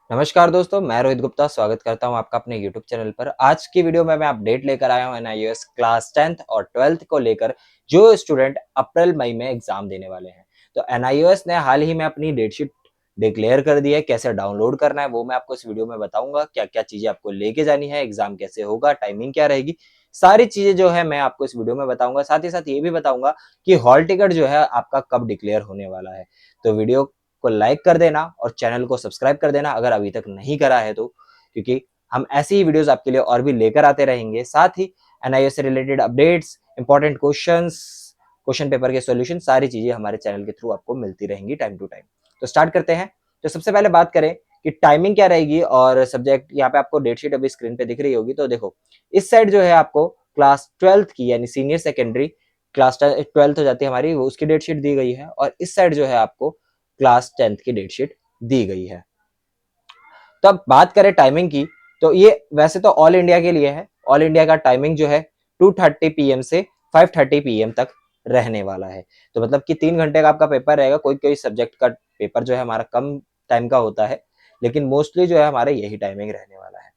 नमस्कार दोस्तों, मैं रोहित गुप्ता स्वागत करता हूं आपका अपने YouTube चैनल पर। आज की वीडियो में मैं अपडेट लेकर आया हूं एनआईओएस क्लास 10th और 12th को लेकर, जो स्टूडेंट अप्रैल मई में एग्जाम देने वाले हैं। तो एनआईओएस ने हाल ही में अपनी डेटशीट डिक्लेयर कर दी है। कैसे डाउनलोड करना है वो मैं आपको इस वीडियो में बताऊंगा। क्या क्या चीजें आपको लेके जानी है, एग्जाम कैसे होगा, टाइमिंग क्या रहेगी, सारी चीजें जो है मैं आपको इस वीडियो में बताऊंगा। साथ ही साथ ये भी बताऊंगा कि हॉल टिकट जो है आपका कब डिक्लेयर होने वाला है। तो वीडियो को लाइक कर देना और चैनल को सब्सक्राइब कर देना अगर अभी तक नहीं करा है तो, क्योंकि हम ऐसी ही वीडियोस आपके लिए और भी लेकर आते रहेंगे। साथ ही एनआईओ से related updates, important questions, question paper के सॉल्यूशन, सारी चीजें हमारे चैनल के थ्रू आपको मिलती रहेंगी टाइम टू टाइम। तो स्टार्ट करते हैं। तो सबसे पहले बात करें कि टाइमिंग क्या रहेगी और सब्जेक्ट। यहाँ पे आपको डेटशीट अभी स्क्रीन पे दिख रही होगी। तो देखो, इस साइड जो है आपको क्लास 12th की यानी सीनियर सेकेंडरी क्लास 12th हो जाती है हमारी, वो उसकी डेटशीट दी गई है। और इस साइड जो है आपको क्लास 10th की डेटशीट दी गई है। तो अब बात करें टाइमिंग की, तो ये वैसे तो ऑल इंडिया के लिए है। ऑल इंडिया का टाइमिंग जो है 2:30 PM से 5:30 PM तक रहने वाला है। तो मतलब कि 3 घंटे का आपका पेपर रहेगा। कोई कोई सब्जेक्ट का पेपर जो है हमारा कम टाइम का होता है, लेकिन मोस्टली जो है हमारे यही टाइमिंग रहने वाला है।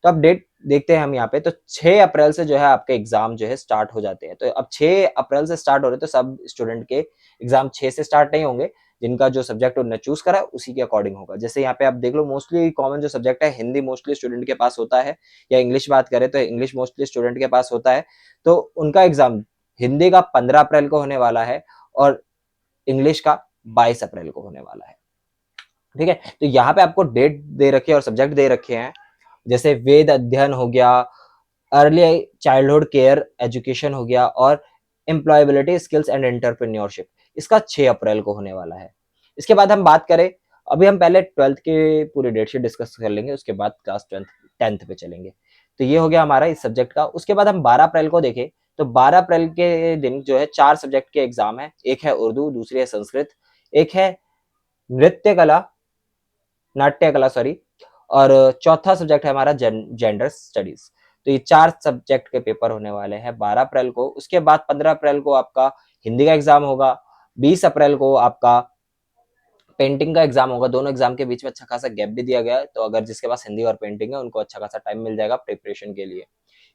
तो अब डेट देखते हैं हम यहाँ पे। तो 6 अप्रैल से जो है आपके एग्जाम जो है स्टार्ट हो जाते हैं। तो अब 6 अप्रैल से स्टार्ट हो रहे, तो सब स्टूडेंट के एग्जाम 6 से स्टार्ट नहीं होंगे। जिनका जो सब्जेक्ट उन्होंने चूज करा उसी के अकॉर्डिंग होगा। जैसे यहाँ पे आप देख लो, मोस्टली कॉमन जो सब्जेक्ट है हिंदी मोस्टली स्टूडेंट के पास होता है, या इंग्लिश बात करें तो इंग्लिश मोस्टली स्टूडेंट के पास होता है। तो उनका एग्जाम हिंदी का 15 अप्रैल को होने वाला है और इंग्लिश का 22 अप्रैल को होने वाला है। ठीक है, तो यहाँ पे आपको डेट दे रखे और सब्जेक्ट दे रखे हैं। जैसे वेद अध्ययन हो गया, अर्ली चाइल्डहुड केयर एजुकेशन हो गया, और एम्प्लॉयबिलिटी स्किल्स एंड एंटरप्रेन्योरशिप, इसका 6 अप्रैल को होने वाला है। इसके बाद हम बात करें, अभी हम पहले 12th के पूरी डेटशीट डिस्कस कर लेंगे, उसके बाद क्लास 10th पे चलेंगे। तो ये हो गया हमारा इस सब्जेक्ट का। उसके बाद हम 12 अप्रैल को देखें, तो 12 अप्रैल के दिन जो है 4 सब्जेक्ट के एग्जाम है। एक है उर्दू, दूसरी है संस्कृत, एक है नृत्य कला, नाट्य कला सॉरी, और चौथा सब्जेक्ट है हमारा जेंडर स्टडीज। तो ये 4 सब्जेक्ट के पेपर होने वाले हैं 12 अप्रैल को। उसके बाद 15 अप्रैल को आपका हिंदी का एग्जाम होगा। 20 अप्रैल को आपका पेंटिंग का एग्जाम होगा। दोनों एग्जाम के बीच में अच्छा खासा गैप भी दिया गया है, तो अगर जिसके पास हिंदी और पेंटिंग है उनको अच्छा खासा टाइम मिल जाएगा प्रिपरेशन के लिए।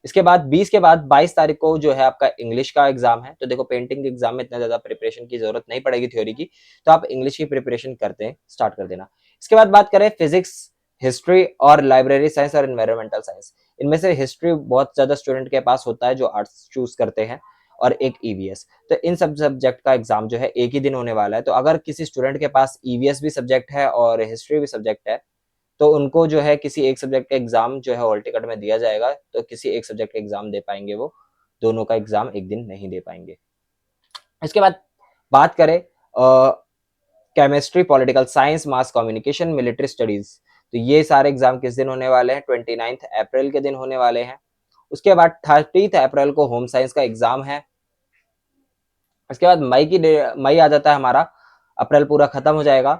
इसके बाद 20 के बाद 22 तारीख को जो है आपका इंग्लिश का एग्जाम है। तो देखो, पेंटिंग के एग्जाम में इतना ज्यादा प्रिपरेशन की जरूरत नहीं पड़ेगी थ्योरी की, तो आप इंग्लिश की प्रिपरेशन करते हैं स्टार्ट कर देना। इसके बाद बात करें फिजिक्स, हिस्ट्री और लाइब्रेरी साइंस और एनवायरमेंटल साइंस। इनमें से हिस्ट्री बहुत ज्यादा स्टूडेंट के पास होता है जो आर्ट्स चूज करते हैं, और एक ईवीएस। तो इन सब सब्जेक्ट का एग्जाम जो है एक ही दिन होने वाला है। तो अगर किसी स्टूडेंट के पास ईवीएस भी सब्जेक्ट है और हिस्ट्री भी सब्जेक्ट है, तो उनको जो है किसी एक सब्जेक्ट का एग्जाम जो है हॉल टिकट में दिया जाएगा। तो किसी एक सब्जेक्ट का एग्जाम दे पाएंगे वो, दोनों का एग्जाम एक दिन नहीं दे पाएंगे। इसके बाद बात करें chemistry, political science, mass communication, military studies. तो ये सारे एग्जाम किस दिन होने वाले हैं? 29 अप्रैल के दिन होने वाले हैं। उसके बाद 30 अप्रैल को होम साइंस का एग्जाम है। इसके बाद मई आ जाता है हमारा, अप्रैल पूरा खत्म हो जाएगा।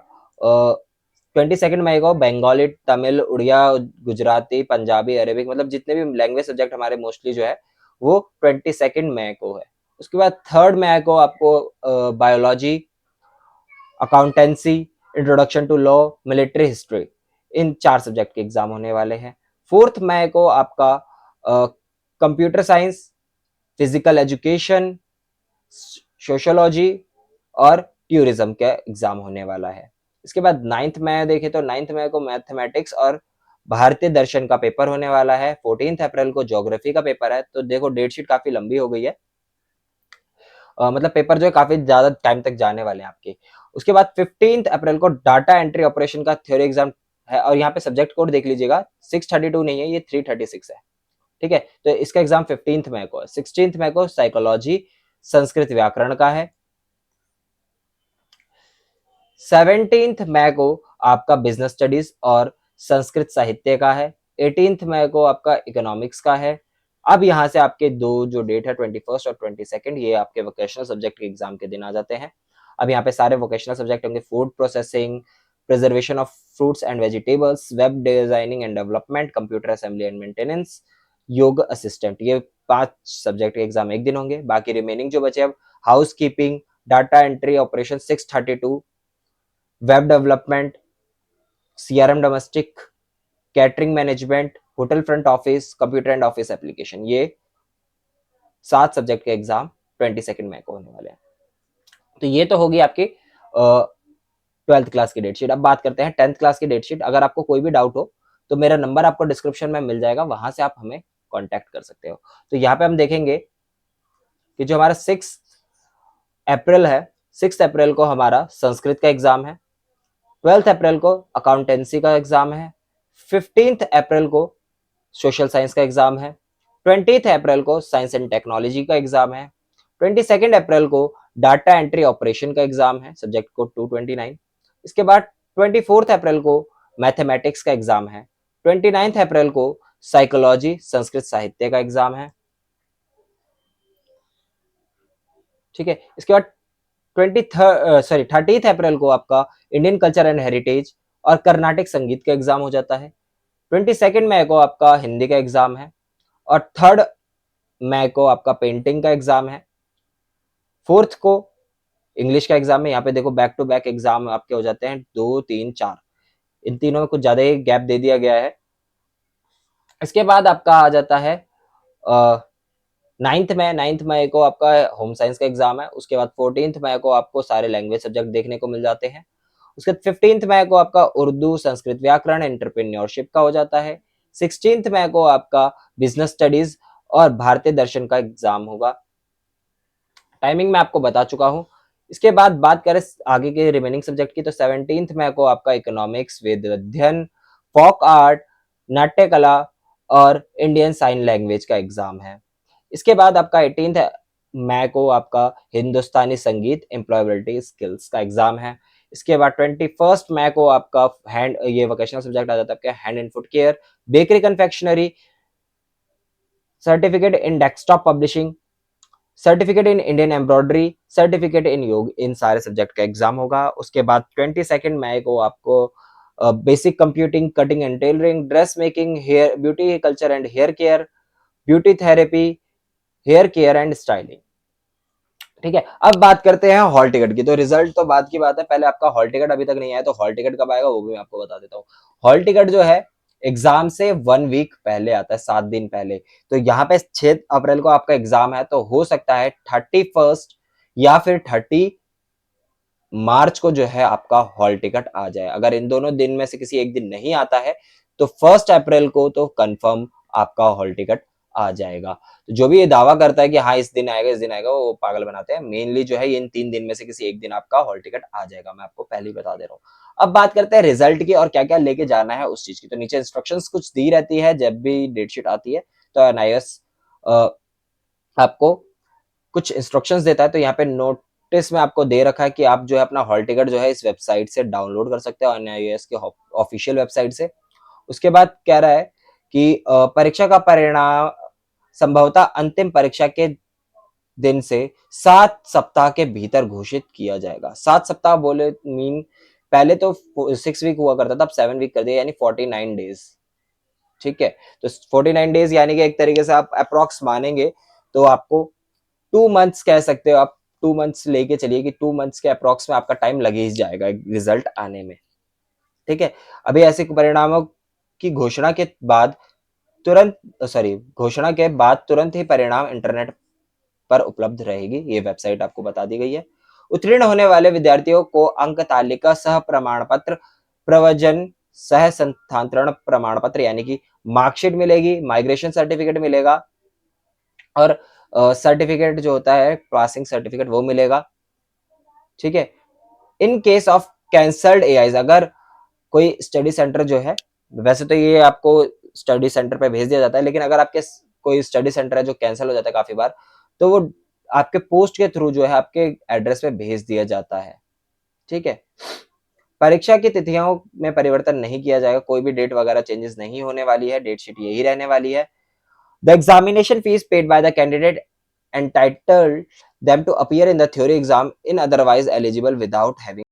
22 मई को बंगाली, तमिल, उड़िया, गुजराती, पंजाबी, अरेबिक, मतलब जितने भी लैंग्वेज सब्जेक्ट हमारे मोस्टली जो है वो 22 मई को है। उसके बाद 3 मई को आपको biology, accountancy, introduction to law, military history, इन 4 सब्जेक्ट के एग्जाम होने वाले हैं। 4 मई को आपका computer science, physical education, sociology और टूरिज्म का एग्जाम होने वाला है। इसके बाद 9 मई देखें तो 9 मई को मैथमेटिक्स और भारतीय दर्शन का पेपर होने वाला है। 14 अप्रैल को ज्योग्राफी का पेपर है। तो देखो, डेट शीट काफी लंबी हो गई है। मतलब पेपर जो है काफी ज्यादा टाइम तक जाने वाले हैं आपके। उसके बाद 15 अप्रैल को डाटा एंट्री ऑपरेशन का थ्योरी एग्जाम है। और यहाँ पे सब्जेक्ट कोड देख लीजिएगा, 632 नहीं है, ये 336 है। ठीक है, तो इसका एग्जाम 15 मई को है। 16 मई को साइकोलॉजी, संस्कृत व्याकरण का है। 17 मई को आपका बिजनेस स्टडीज और संस्कृत साहित्य का है। 18 मई को आपका इकोनॉमिक्स का है। अब यहाँ से आपके दो जो डेट है 21 और 22, ये आपके वोकेशनल सब्जेक्ट के एग्जाम के दिन आ जाते हैं। अब यहाँ पे सारे वोकेशनल सब्जेक्ट होंगे, food processing, preservation of fruits and vegetables, web designing and development, computer assembly and maintenance, योग असिस्टेंट। ये 5 सब्जेक्ट के एग्जाम एक दिन होंगे। बाकी रिमेनिंग जो बचे, अब house keeping, data entry operation 632, web development, CRM domestic, catering management, hotel front office, computer and office application, ये 7 सब्जेक्ट के एग्जाम 22 मई को होने वाले हैं। तो ये तो होगी आपकी 12th क्लास की डेटशीट। अब बात करते हैं 10th क्लास की डेटशीट। अगर आपको कोई भी डाउट हो तो मेरा नंबर आपको डिस्क्रिप्शन में मिल जाएगा, वहां से आप हमें कॉन्टेक्ट कर सकते हो। तो यहाँ पे हम देखेंगे कि जो हमारा 6 अप्रैल है, 6 अप्रैल को हमारा संस्कृत का एग्जाम है, 12th अप्रैल को अकाउंटेंसी का एग्जाम है, 15th अप्रैल को सोशल साइंस का एग्जाम है, 20th अप्रैल को साइंस एंड टेक्नोलॉजी का एग्जाम है, 22nd अप्रैल को डाटा एंट्री ऑपरेशन का एग्जाम है, सब्जेक्ट कोड 229। इसके बाद 24th अप्रैल को मैथमेटिक्स का एग्जाम है, 29th अप्रैल को साइकोलॉजी संस्कृत साहित्य का एग्जाम है। ठीक है, इसके बाद 30th अप्रैल को आपका इंडियन कल्चर एंड हेरिटेज और कर्नाटक संगीत का एग्जाम हो जाता है। 22nd मई को आपका हिंदी का एग्जाम है और 3rd मई को आपका पेंटिंग का एग्जाम है। 4th को इंग्लिश का एग्जाम है। यहाँ पे देखो बैक टू बैक एग्जाम आपके हो जाते हैं 2, 3, 4, इन तीनों में कुछ ज्यादा ही गैप दे दिया गया है। इसके बाद आपका आ जाता है 9th मई को आपका होम साइंस का एग्जाम है। उसके बाद 14th मई को आपको सारे लैंग्वेज सब्जेक्ट देखने को मिल जाते हैं। उसके बाद 15th मई को आपका उर्दू संस्कृत व्याकरण एंटरप्रेन्योरशिप का हो जाता है। 16th मई को आपका बिजनेस स्टडीज और भारतीय दर्शन का एग्जाम होगा। टाइमिंग मैं आपको बता चुका हूं। इसके बाद बात करें आगे के रिमेनिंग सब्जेक्ट की, तो 17th मई को आपका इकोनॉमिक्स, वेद अध्ययन, फोक आर्ट, नाट्य कला और इंडियन साइन लैंग्वेज का एग्जाम है। इसके बाद आपका 18th मई को आपका हिंदुस्तानी संगीत एम्प्लॉयबिलिटी स्किल्स का एग्जाम है। इसके बाद 21st मई को आपका हैंड, ये वोकेशनल सब्जेक्ट आ जाता है आपका hand and foot care, bakery confectionery, certificate in desktop publishing, certificate in Indian embroidery, certificate in योग, इन सारे सब्जेक्ट का एग्जाम होगा। उसके बाद 22nd मई को आपको basic computing, cutting and tailoring, dress making, hair beauty culture and hair care, beauty therapy, hair care and styling. ठीक है, अब बात करते हैं हॉल टिकट की। तो रिजल्ट तो बाद की बात है, पहले आपका हॉल टिकट अभी तक नहीं आया, तो हॉल टिकट कब आएगा वो भी मैं आपको बता देता हूँ। हॉल टिकट जो है एग्जाम से 1 वीक पहले आता है, 7 दिन पहले। तो यहाँ पे 6 अप्रैल को आपका एग्जाम है, तो हो सकता है 31st या फिर 30 मार्च को जो है आपका हॉल टिकट आ जाए। अगर इन दोनों दिन में से किसी एक दिन नहीं आता है तो 1 अप्रैल को तो कंफर्म आपका हॉल टिकट आ जाएगा। तो जो भी ये दावा करता है कि हाँ इस दिन आएगा इस दिन आएगा, वो पागल बनाते हैं। मेनली जो है इन 3 दिन में से किसी एक दिन आपका हॉल टिकट आ जाएगा, मैं आपको पहले ही बता दे रहा हूँ। अब बात करते हैं रिजल्ट की और क्या क्या लेके जाना है उस चीज की। तो नीचे इंस्ट्रक्शंस कुछ दी रहती है जब भी डेटशीट आती है, तो एनआईएस आपको कुछ इंस्ट्रक्शंस देता है। तो यहाँ पे नोटिस में आपको दे रखा है कि आप जो है अपना हॉल टिकट जो है इस वेबसाइट से डाउनलोड कर सकते हो, एनआईएस के ऑफिशियल वेबसाइट से। उसके बाद कह रहा है कि परीक्षा का परिणाम संभवतः अंतिम परीक्षा के दिन से 7 सप्ताह के भीतर घोषित किया जाएगा। 7 सप्ताह बोले मीन पहले तो 6 वीक हुआ करता था, अब 7 वीक कर दिया, यानी 49 डेज। ठीक है, तो 49 डेज यानी कि एक तरीके से आप अप्रोक्स मानेंगे तो आपको 2 मंथ्स कह सकते हो आप। 2 मंथ्स लेके चलिए कि 2 मंथ्स के अप्रोक्स में आपका टाइम लग ही जाएगा रिजल्ट आने में। ठीक है, अभी ऐसे परिणामों की घोषणा के बाद घोषणा के बाद तुरंत ही परिणाम इंटरनेट पर उपलब्ध रहेगी, ये वेबसाइट आपको बता दी गई है। उत्तीर्ण होने वाले विद्यार्थियों को अंक तालिका सह प्रमाण पत्र, प्रवचन सह संस्थांतरण प्रमाण पत्र यानी कि मार्कशीट मिलेगी, माइग्रेशन सर्टिफिकेट मिलेगा और सर्टिफिकेट जो होता है पासिंग सर्टिफिकेट वो मिलेगा। ठीक है, in case of cancelled AIs, अगर कोई स्टडी सेंटर जो है, वैसे तो ये आपको स्टडी सेंटर पे भेज दिया जाता है, लेकिन अगर आपके कोई स्टडी सेंटर है जो कैंसिल हो जाता है काफी बार, तो वो आपके पोस्ट के थ्रू जो है आपके एड्रेस पे भेज दिया जाता है। ठीक है, परीक्षा की तिथियों में परिवर्तन नहीं किया जाएगा, कोई भी डेट वगैरह चेंजेस नहीं होने वाली है, डेट शीट यही रहने वाली है। The examination fees paid by the candidate entitled them to appear in the theory exam in otherwise eligible without having